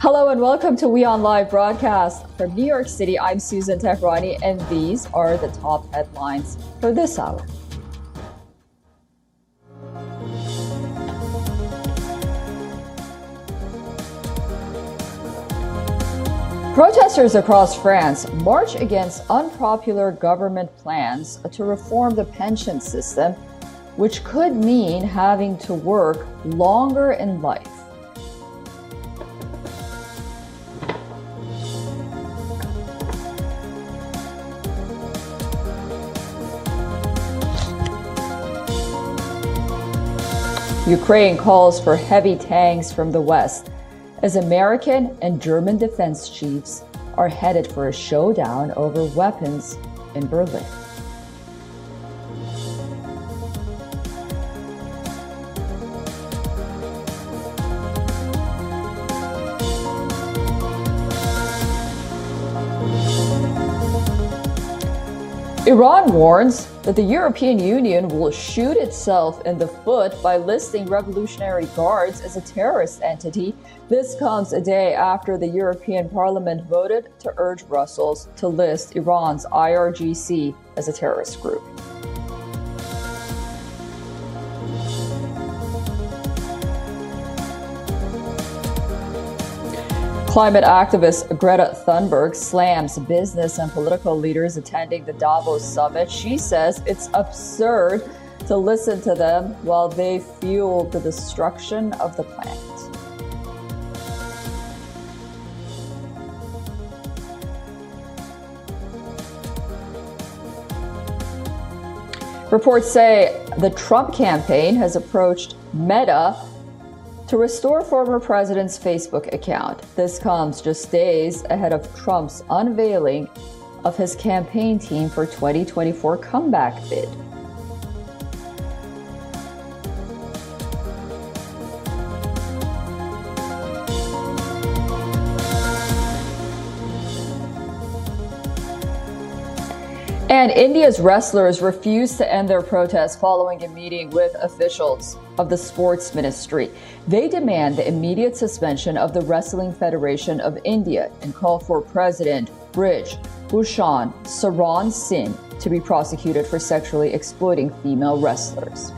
Hello and welcome to WION Live Broadcast. From New York City, I'm Susan Tehrani, and these are the top headlines for this hour. Protesters across France march against unpopular government plans to reform the pension system, which could mean having to work longer in life. Ukraine calls for heavy tanks from the West as American and German defense chiefs are headed for a showdown over weapons in Berlin. Iran warns that the European Union will shoot itself in the foot by listing Revolutionary Guards as a terrorist entity. This comes a day after the European Parliament voted to urge Brussels to list Iran's IRGC as a terrorist group. Climate activist Greta Thunberg slams business and political leaders attending the Davos summit. She says it's absurd to listen to them while they fuel the destruction of the planet. Reports say the Trump campaign has approached Meta to restore former president's Facebook account. This comes just days ahead of Trump's unveiling of his campaign team for 2024 comeback bid. And India's wrestlers refused to end their protests following a meeting with officials of the sports ministry. They demand the immediate suspension of the Wrestling Federation of India and call for President Brij Bhushan Saran Singh to be prosecuted for sexually exploiting female wrestlers.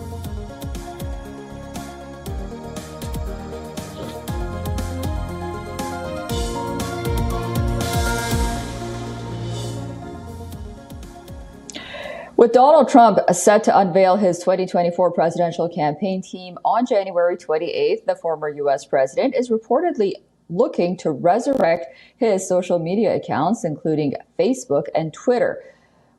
With Donald Trump set to unveil his 2024 presidential campaign team on January 28th, the former U.S. president is reportedly looking to resurrect his social media accounts, including Facebook and Twitter.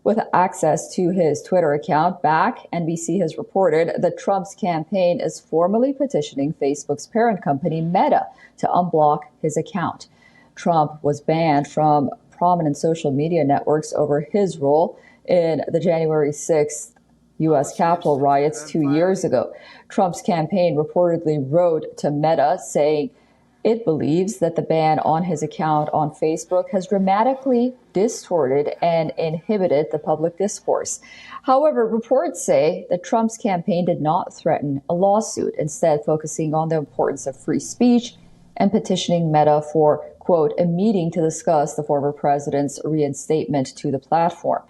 With access to his Twitter account back, NBC has reported that Trump's campaign is formally petitioning Facebook's parent company, Meta, to unblock his account. Trump was banned from prominent social media networks over his role in the January 6th U.S. Capitol riots 2 years ago. Trump's campaign reportedly wrote to Meta saying it believes that the ban on his account on Facebook has dramatically distorted and inhibited the public discourse. However, reports say that Trump's campaign did not threaten a lawsuit, instead focusing on the importance of free speech and petitioning Meta for, quote, a meeting to discuss the former president's reinstatement to the platform.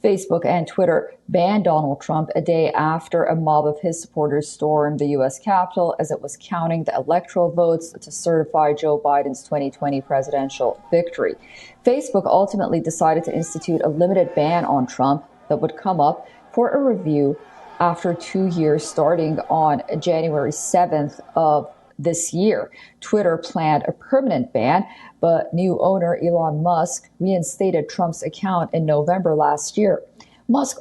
Facebook and Twitter banned Donald Trump a day after a mob of his supporters stormed the U.S. Capitol as it was counting the electoral votes to certify Joe Biden's 2020 presidential victory. Facebook ultimately decided to institute a limited ban on Trump that would come up for a review after 2 years, starting on January 7th of this year. Twitter planned a permanent ban, but new owner Elon Musk reinstated Trump's account in November last year. Musk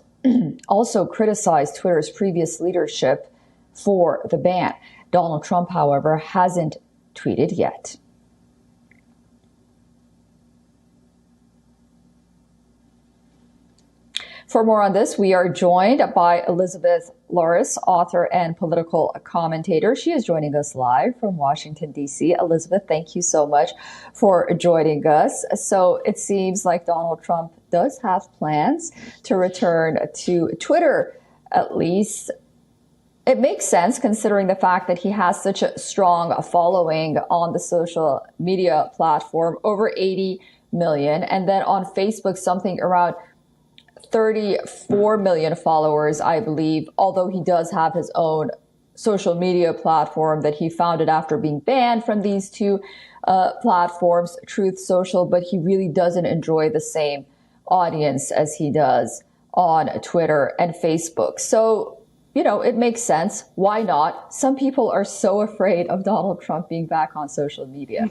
also criticized Twitter's previous leadership for the ban. Donald Trump, however, hasn't tweeted yet. For more on this, we are joined by Elizabeth Loris, author and political commentator. She is joining us live from Washington, D.C. Elizabeth, thank you so much for joining us. So it seems like Donald Trump does have plans to return to Twitter, at least It makes sense considering the fact that he has such a strong following on the social media platform, over 80 million. And then on Facebook, something around 34 million followers, I believe, although he does have his own social media platform that he founded after being banned from these two platforms, Truth Social, but he really doesn't enjoy the same audience as he does on Twitter and Facebook. So, you know, it makes sense. Why not? Some people are so afraid of Donald Trump being back on social media.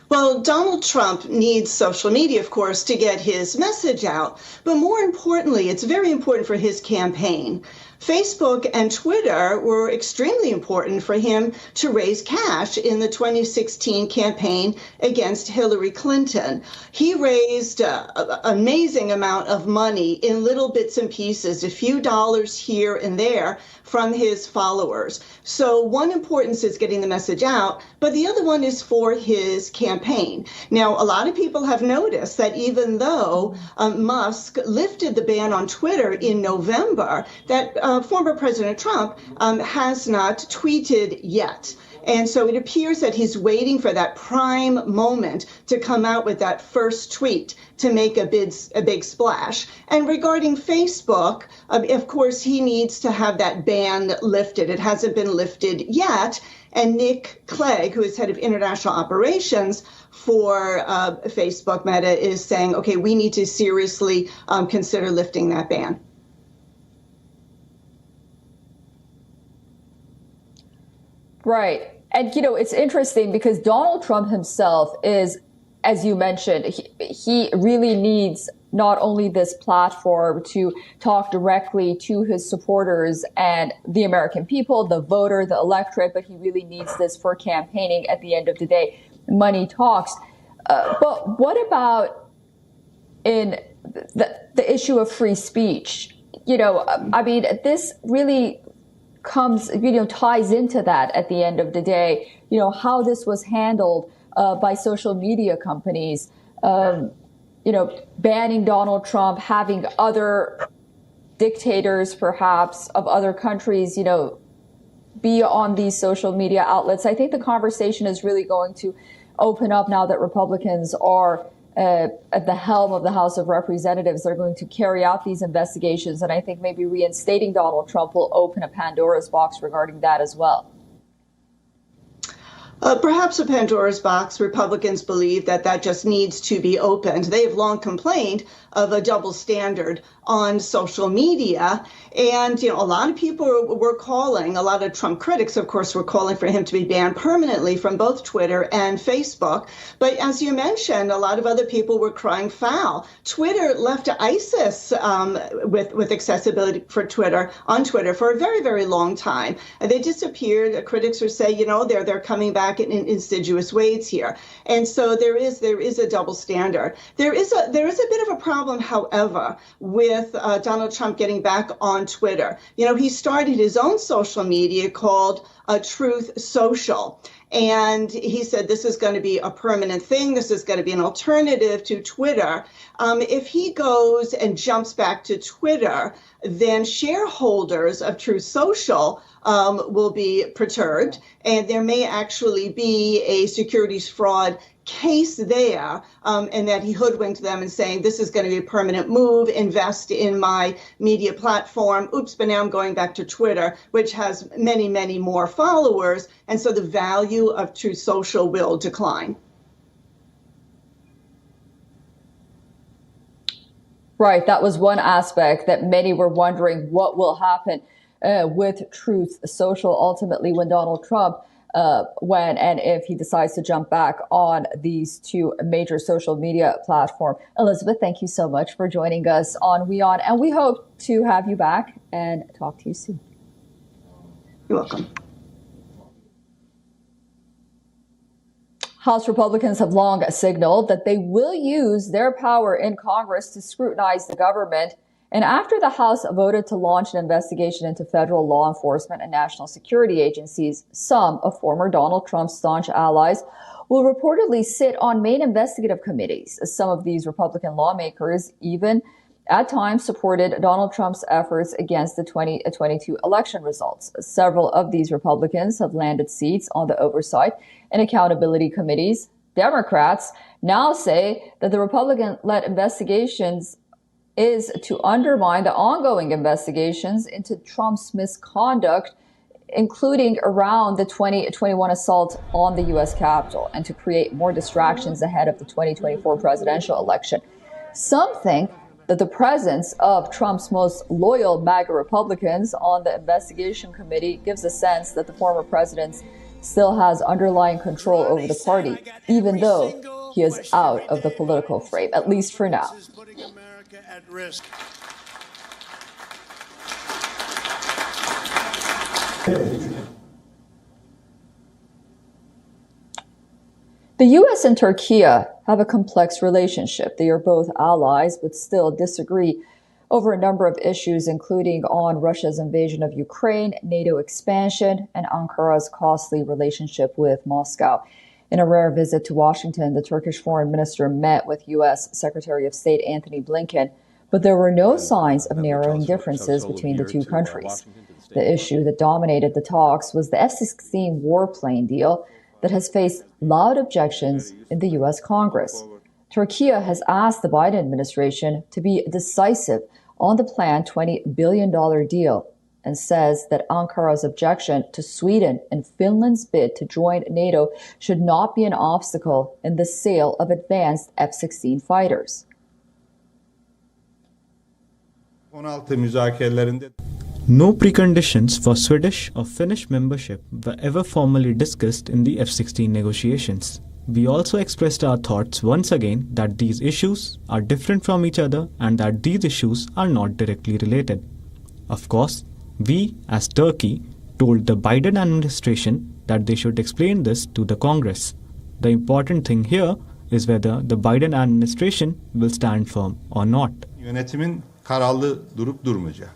Well, Donald Trump needs social media, of course, to get his message out. But more importantly, it's very important for his campaign. Facebook and Twitter were extremely important for him to raise cash in the 2016 campaign against Hillary Clinton. He raised an amazing amount of money in little bits and pieces, a few dollars here and there from his followers. So one importance is getting the message out, but the other one is for his campaign. Now, a lot of people have noticed that even though Musk lifted the ban on Twitter in November, that former President Trump has not tweeted yet. And so it appears that he's waiting for that prime moment to come out with that first tweet to make a big splash. And regarding Facebook, of course, he needs to have that ban lifted. It hasn't been lifted yet. And Nick Clegg, who is head of international operations for Facebook Meta, is saying, okay, we need to seriously consider lifting that ban. Right. And, you know, it's interesting because Donald Trump himself is, as you mentioned, he really needs not only this platform to talk directly to his supporters and the American people, the voter, the electorate, but he really needs this for campaigning. At the end of the day, money talks. But what about in the issue of free speech? You know, I mean, this really comes, you know, ties into that at the end of the day, you know, how this was handled by social media companies, you know, banning Donald Trump, having other dictators, perhaps, of other countries, you know, be on these social media outlets. I think the conversation is really going to open up now that Republicans are at the helm of the House of Representatives. They're going to carry out these investigations. And I think maybe reinstating Donald Trump will open a Pandora's box regarding that as well. Perhaps a Pandora's box. Republicans believe that that just needs to be opened. They have long complained of a double standard on social media. And, you know, a lot of people were calling, a lot of Trump critics, of course, were calling for him to be banned permanently from both Twitter and Facebook. But as you mentioned, a lot of other people were crying foul. Twitter left ISIS with accessibility for Twitter on Twitter for a very, very long time. They disappeared. Critics are saying, you know, they're coming back in insidious ways here. And so there is a double standard. There is a bit of a problem, however, with Donald Trump getting back on Twitter. You know, he started his own social media called Truth Social. And he said this is going to be a permanent thing. This is going to be an alternative to Twitter. If he goes and jumps back to Twitter, then shareholders of Truth Social will be perturbed, and there may actually be a securities fraud case there, and that he hoodwinked them and saying, this is going to be a permanent move, invest in my media platform. Oops, but now I'm going back to Twitter, which has many, many more followers. And so the value of Truth Social will decline. Right. That was one aspect that many were wondering what will happen with Truth Social ultimately when Donald Trump when and if he decides to jump back on these two major social media platforms. Elizabeth, thank you so much for joining us on WION, and we hope to have you back and talk to you soon. You're welcome. House Republicans have long signaled that they will use their power in Congress to scrutinize the government. And after the House voted to launch an investigation into federal law enforcement and national security agencies, some of former Donald Trump's staunch allies will reportedly sit on main investigative committees. Some of these Republican lawmakers even at times supported Donald Trump's efforts against the 2022 election results. Several of these Republicans have landed seats on the Oversight and Accountability Committees. Democrats now say that the Republican-led investigations is to undermine the ongoing investigations into Trump's misconduct, including around the 2021 assault on the U.S. Capitol, and to create more distractions ahead of the 2024 presidential election. Some think that the presence of Trump's most loyal MAGA Republicans on the investigation committee gives a sense that the former president still has underlying control over the party, even though he is out of the political frame, at least for now. The U.S. and Turkey have a complex relationship. They are both allies, but still disagree over a number of issues, including on Russia's invasion of Ukraine, NATO expansion, and Ankara's costly relationship with Moscow. In a rare visit to Washington, the Turkish foreign minister met with U.S. Secretary of State Antony Blinken, but there were no signs of narrowing differences between the two countries. The issue that dominated the talks was the F-16 warplane deal that has faced loud objections in the U.S. Congress. Turkey has asked the Biden administration to be decisive on the planned $20 billion deal and says that Ankara's objection to Sweden and Finland's bid to join NATO should not be an obstacle in the sale of advanced F-16 fighters. No preconditions for Swedish or Finnish membership were ever formally discussed in the F-16 negotiations. We also expressed our thoughts once again that these issues are different from each other and that these issues are not directly related. Of course, we, as Turkey, told the Biden administration that they should explain this to the Congress. The important thing here is whether the Biden administration will stand firm or not. Yönetimin kararlı durup durmayacağı.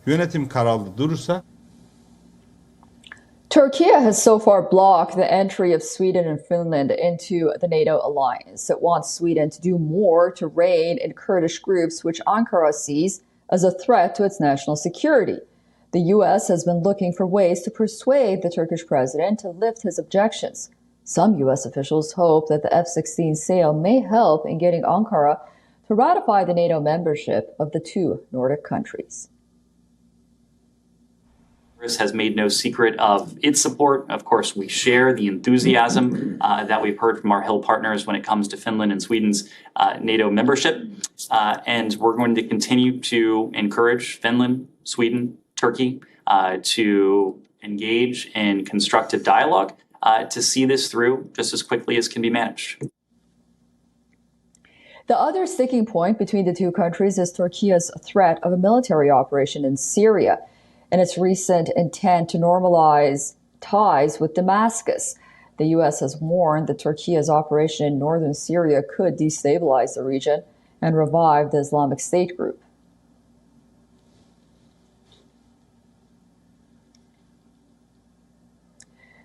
Yönetim kararlı durursa Turkey has so far blocked the entry of Sweden and Finland into the NATO alliance. It wants Sweden to do more to rein in Kurdish groups, which Ankara sees as a threat to its national security. The U.S. has been looking for ways to persuade the Turkish president to lift his objections. Some U.S. officials hope that the F-16 sale may help in getting Ankara to ratify the NATO membership of the two Nordic countries. Has made no secret of its support. Of course, we share the enthusiasm that we've heard from our Hill partners when it comes to Finland and Sweden's NATO membership. And we're going to continue to encourage Finland, Sweden, Turkey to engage in constructive dialogue to see this through just as quickly as can be managed. The other sticking point between the two countries is Turkey's threat of a military operation in Syria and its recent intent to normalize ties with Damascus. The U.S. has warned that Turkey's operation in northern Syria could destabilize the region and revive the Islamic State group.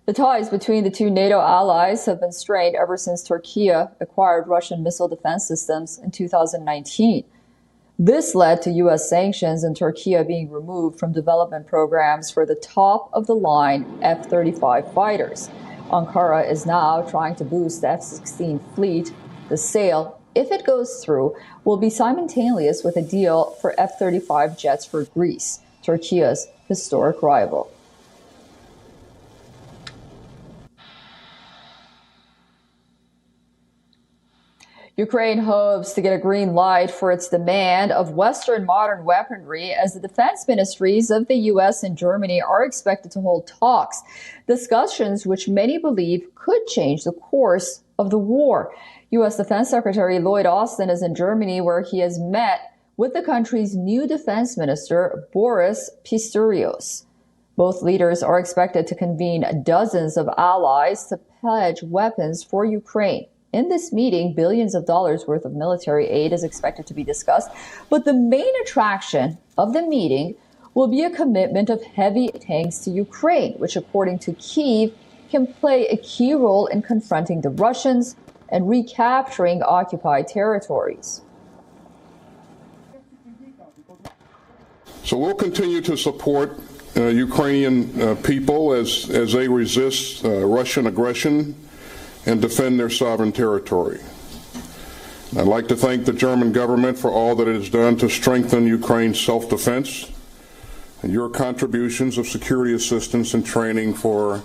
The ties between the two NATO allies have been strained ever since Turkey acquired Russian missile defense systems in 2019. This led to U.S. sanctions and Turkey being removed from development programs for the top-of-the-line F-35 fighters. Ankara is now trying to boost the F-16 fleet. The sale, if it goes through, will be simultaneous with a deal for F-35 jets for Greece, Turkey's historic rival. Ukraine hopes to get a green light for its demand of Western modern weaponry as the defense ministries of the U.S. and Germany are expected to hold talks, discussions which many believe could change the course of the war. U.S. Defense Secretary Lloyd Austin is in Germany, where he has met with the country's new defense minister, Boris Pistorius. Both leaders are expected to convene dozens of allies to pledge weapons for Ukraine. In this meeting, billions of dollars worth of military aid is expected to be discussed, but the main attraction of the meeting will be a commitment of heavy tanks to Ukraine, which, according to Kyiv, can play a key role in confronting the Russians and recapturing occupied territories. So we'll continue to support Ukrainian people as they resist Russian aggression and defend their sovereign territory. I'd like to thank the German government for all that it has done to strengthen Ukraine's self-defense, and your contributions of security assistance and training for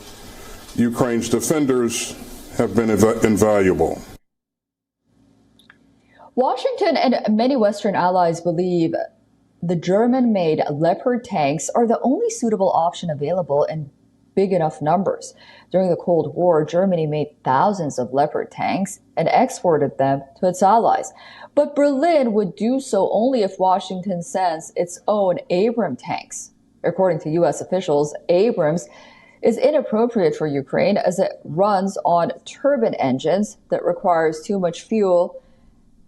Ukraine's defenders have been invaluable. Washington and many Western allies believe the German-made Leopard tanks are the only suitable option available in big enough numbers. During the Cold War, Germany made thousands of Leopard tanks and exported them to its allies. But Berlin would do so only if Washington sends its own Abrams tanks. According to U.S. officials, Abrams is inappropriate for Ukraine as it runs on turbine engines that requires too much fuel.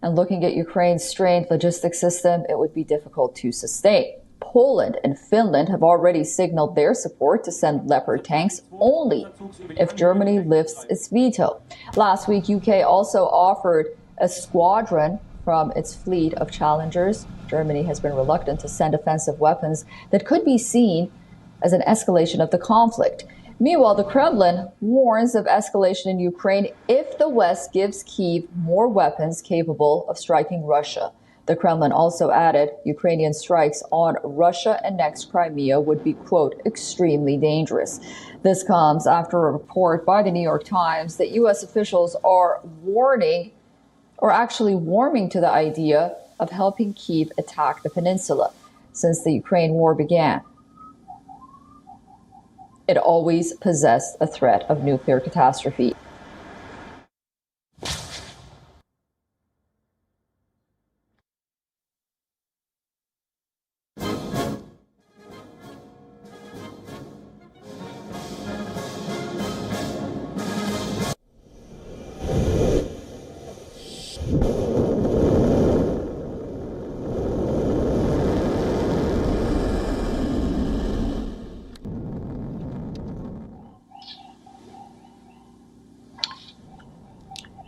And looking at Ukraine's strained logistics system, it would be difficult to sustain. Poland and Finland have already signaled their support to send Leopard tanks only if Germany lifts its veto. Last week, UK also offered a squadron from its fleet of Challengers. Germany has been reluctant to send offensive weapons that could be seen as an escalation of the conflict. Meanwhile, the Kremlin warns of escalation in Ukraine if the West gives Kyiv more weapons capable of striking Russia. The Kremlin also added Ukrainian strikes on Russia-annexed Crimea would be, quote, extremely dangerous. This comes after a report by the New York Times that U.S. officials are warming to the idea of helping Kyiv attack the peninsula since the Ukraine war began. It always possessed a threat of nuclear catastrophe.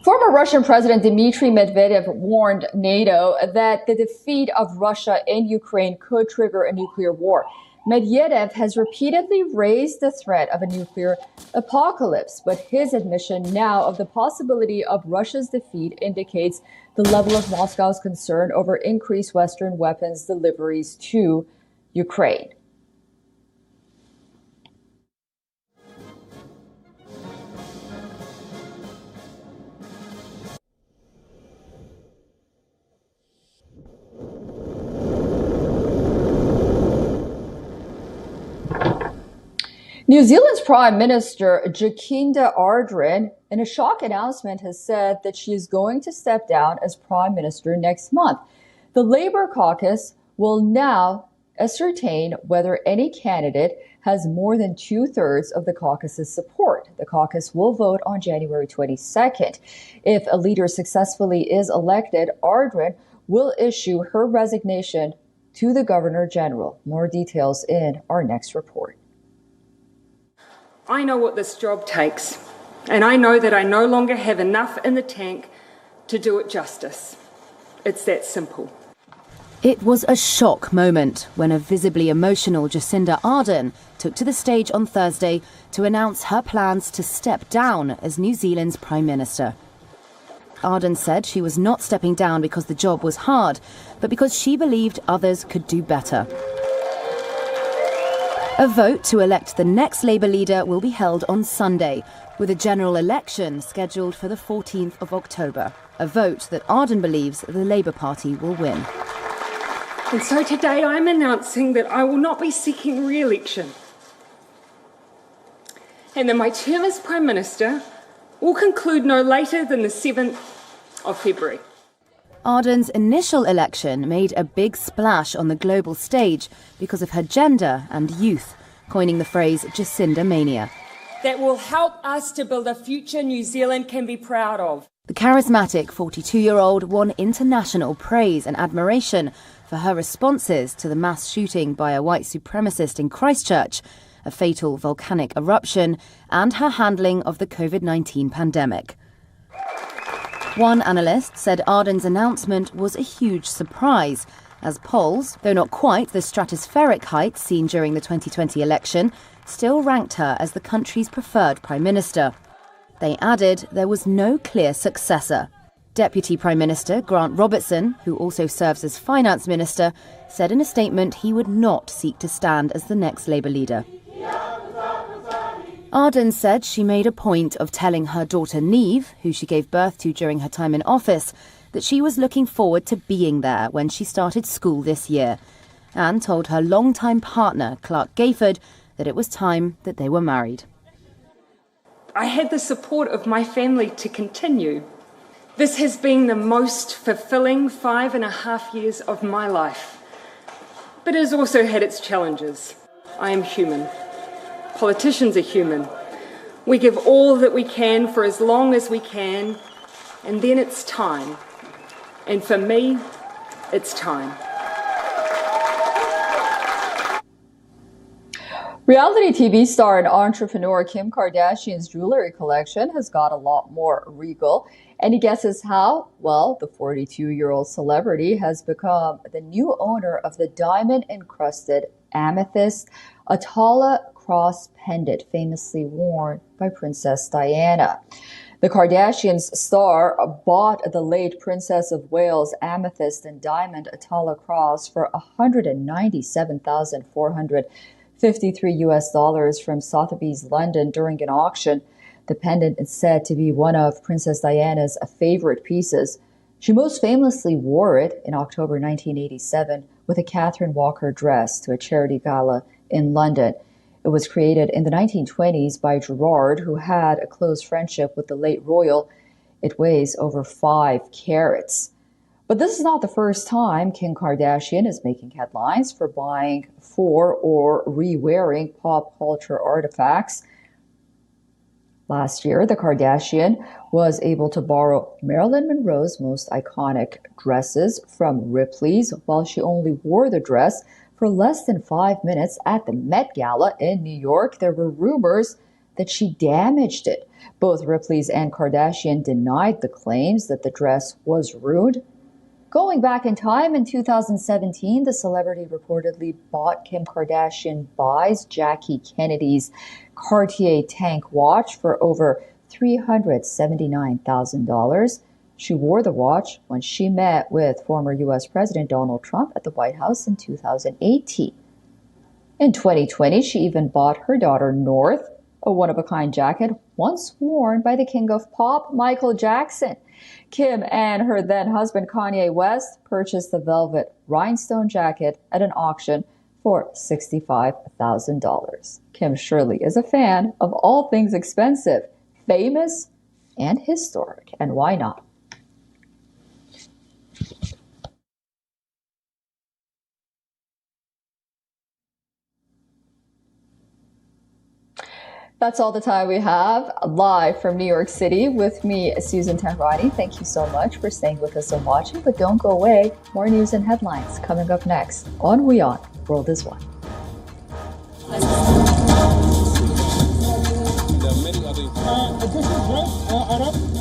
Former Russian President Dmitry Medvedev warned NATO that the defeat of Russia in Ukraine could trigger a nuclear war. Medvedev has repeatedly raised the threat of a nuclear apocalypse, but his admission now of the possibility of Russia's defeat indicates the level of Moscow's concern over increased Western weapons deliveries to Ukraine. New Zealand's Prime Minister Jacinda Ardern, in a shock announcement, has said that she is going to step down as Prime Minister next month. The Labour caucus will now ascertain whether any candidate has more than 2/3 of the caucus's support. The caucus will vote on January 22nd. If a leader successfully is elected, Ardern will issue her resignation to the Governor General. More details in our next report. I know what this job takes, and I know that I no longer have enough in the tank to do it justice. It's that simple. It was a shock moment when a visibly emotional Jacinda Ardern took to the stage on Thursday to announce her plans to step down as New Zealand's Prime Minister. Ardern said she was not stepping down because the job was hard, but because she believed others could do better. A vote to elect the next Labour leader will be held on Sunday, with a general election scheduled for the 14th of October, a vote that Ardern believes the Labour Party will win. And so today I'm announcing that I will not be seeking re-election, and that my term as Prime Minister will conclude no later than the 7th of February. Ardern's initial election made a big splash on the global stage because of her gender and youth, coining the phrase Jacinda Mania. That will help us to build a future New Zealand can be proud of. The charismatic 42-year-old won international praise and admiration for her responses to the mass shooting by a white supremacist in Christchurch, a fatal volcanic eruption, and her handling of the COVID-19 pandemic. One analyst said Ardern's announcement was a huge surprise, as polls, though not quite the stratospheric heights seen during the 2020 election, still ranked her as the country's preferred Prime Minister. They added there was no clear successor. Deputy Prime Minister Grant Robertson, who also serves as Finance Minister, said in a statement he would not seek to stand as the next Labour leader. Ardern said she made a point of telling her daughter Neve, who she gave birth to during her time in office, that she was looking forward to being there when she started school this year, and told her longtime partner, Clark Gayford, that it was time that they were married. I had the support of my family to continue. This has been the most fulfilling 5.5 years of my life, but it has also had its challenges. I am human. Politicians are human. We give all that we can for as long as we can, and then it's time. And for me, it's time. Reality TV star and entrepreneur Kim Kardashian's jewelry collection has got a lot more regal. Any guesses how? Well, the 42-year-old celebrity has become the new owner of the diamond-encrusted amethyst Atala cross pendant famously worn by Princess Diana. The Kardashians' star bought the late Princess of Wales amethyst and diamond Atala cross for $197,453 from Sotheby's London during an auction. The pendant is said to be one of Princess Diana's favorite pieces. She most famously wore it in October 1987 with a Catherine Walker dress to a charity gala in London. It was created in the 1920s by Gerard, who had a close friendship with the late royal. It weighs over 5 carats. But this is not the first time Kim Kardashian is making headlines for buying for or re-wearing pop culture artifacts. Last year, the Kardashian was able to borrow Marilyn Monroe's most iconic dresses from Ripley's while she only wore the dress for less than 5 minutes at the Met Gala in New York. There were rumors that she damaged it. Both Ripley's and Kardashian denied the claims that the dress was ruined. Going back in time, in 2017, the celebrity reportedly bought Kim Kardashian buys Jackie Kennedy's Cartier tank watch for over $379,000. She wore the watch when she met with former U.S. President Donald Trump at the White House in 2018. In 2020, she even bought her daughter North a one-of-a-kind jacket once worn by the king of pop, Michael Jackson. Kim and her then-husband Kanye West purchased the velvet rhinestone jacket at an auction for $65,000. Kim surely is a fan of all things expensive, famous, and historic. And why not? That's all the time we have. Live from New York City with me, Susan Tehrani. Thank you so much for staying with us and watching, but don't go away. More news and headlines coming up next on WION World is One. Additional